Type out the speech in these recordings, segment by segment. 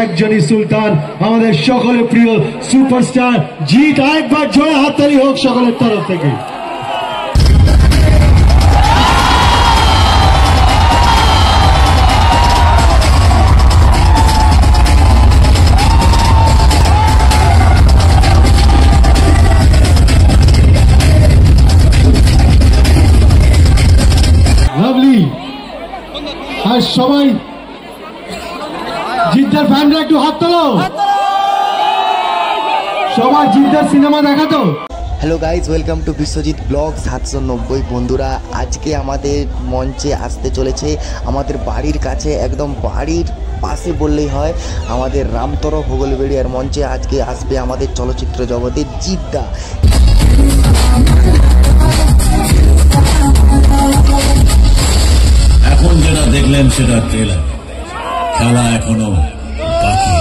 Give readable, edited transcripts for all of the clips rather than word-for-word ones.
একজনই সুলতান, আমাদের সকলের প্রিয় সুপারস্টার জিৎ। আরেকবার জোরে হাততালি হোক সকলের তরফ থেকে। লাভলি। আর সবাই জিদ্দার ফ্যানরা একটু হাত তোলো। সবাই জিদ্দার সিনেমা দেখাতো। Hello guys, welcome to Biswajit blog 790। বন্ধুরা, আজকে আমাদের মঞ্চে আসতে চলেছে আমাদের বাড়ির কাছে, একদম বাড়ির পাশে বললেই হয়, আমাদের রামতরফ ভূগোলবেড়িয়ার মঞ্চে আজকে আসবে আমাদের চলচ্চিত্র জগতের জিদ্দা। এখন যেটা দেখলেন সেটা ট্রেলার, খেলা এখনো বাকি।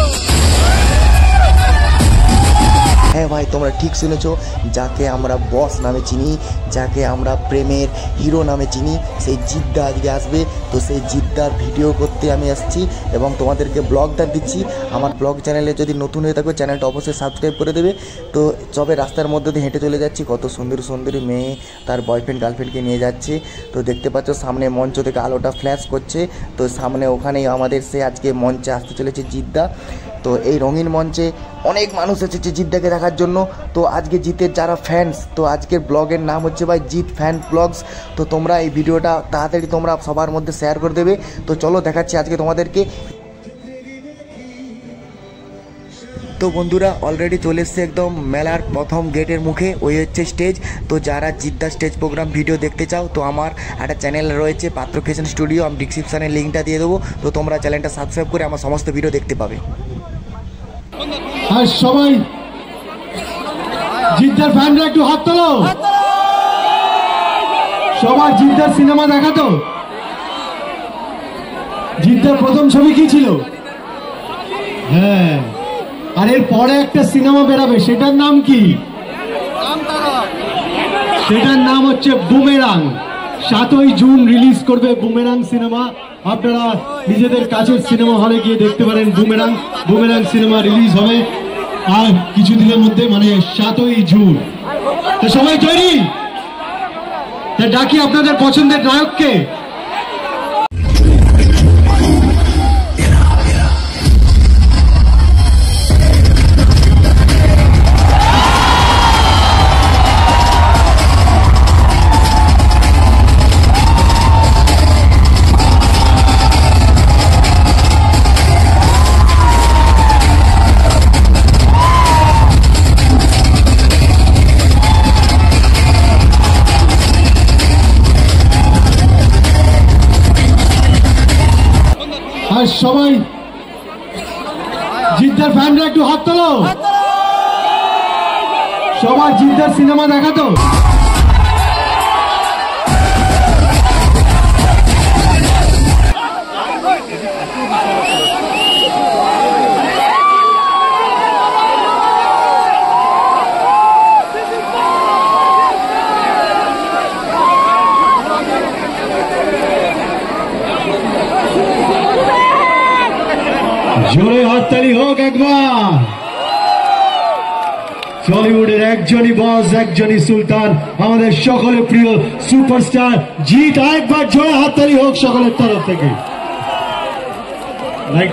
হ্যাঁ ভাই, তোমরা ঠিক শুনেছো, যাকে আমরা বস নামে চিনি, যাকে আমরা প্রেমের হিরো নামে চিনি, সেই জিদ্দা আজকে আসবে। তো সেই জিদ্দার ভিডিও করতে আমি আসছি এবং তোমাদেরকে ব্লগটা দিচ্ছি। আমার ব্লগ চ্যানেলে যদি নতুন হয়ে থাকবে, চ্যানেলটা অবশ্যই সাবস্ক্রাইব করে দেবে। তো সবে রাস্তার মধ্যে দিয়ে হেঁটে চলে যাচ্ছি, কত সুন্দর সুন্দরী মেয়ে তার বয়ফ্রেন্ড গার্লফ্রেন্ডকে নিয়ে যাচ্ছে। তো দেখতে পাচ্ছ সামনে মঞ্চ থেকে আলোটা ফ্ল্যাশ করছে। তো সামনে ওখানেই আমাদের সে আজকে মঞ্চে আসতে চলেছে জিদ্দা। তো এই রঙিন মঞ্চে অনেক মানুষ এসেছে জিদ্দাকে দেখার জন্য। তো আজকে জিতের যারা ফ্যান্স, তো আজকের ব্লগের নাম হচ্ছে ভাই জিৎ ফ্যান ব্লগস। তো তোমরা এই ভিডিওটা তাড়াতাড়ি তোমরা সবার মধ্যে শেয়ার করে দেবে। তো চলো দেখাচ্ছি আজকে তোমাদেরকে। তো বন্ধুরা, অলরেডি চলে এসছে একদম মেলার প্রথম গেটের মুখে, ওই হচ্ছে স্টেজ। তো যারা জিদ্দা স্টেজ প্রোগ্রাম ভিডিও দেখতে চাও, তো আমার একটা চ্যানেল রয়েছে পাত্র ক্রিয়েশন স্টুডিও, আমি ডিসক্রিপশানে লিঙ্কটা দিয়ে দেবো। তো তোমরা চ্যানেলটা সাবস্ক্রাইব করে আমার সমস্ত ভিডিও দেখতে পাবে। আর সবাই জিদ্দার ফ্যানরা একটু হাত তোলো। সবাই জিদ্দার সিনেমা দেখাতো। জিদ্দার প্রথম ছবি কি ছিল? হ্যাঁ, আর এর পরে একটা সিনেমা বেরাবে, সেটার নাম কি? সেটার নাম হচ্ছে বুমেরাং। 7ই জুন রিলিজ করবে বুমেরাং সিনেমা। আপনারা নিজেদের কাছের সিনেমা হলে গিয়ে দেখতে পারেন। বুমেরাং সিনেমা রিলিজ হবে আর কিছুদিনের মধ্যে, মানে 7ই জুন। তো সবাই তৈরি? ডাকি আপনাদের পছন্দের নায়ককে। আর সবাই জিদ্দার ফ্যানরা একটু হাত তোলো। সবাই জিদ্দার সিনেমা দেখাতো। জোরে হাততালি হোক একবার। টলিউডের একজনই বস, একজনই সুলতান, আমাদের সকলের প্রিয় সুপারস্টার জিৎ। আরেকবার জোরে হাততালি হোক সকলের তরফ থেকে। লাইক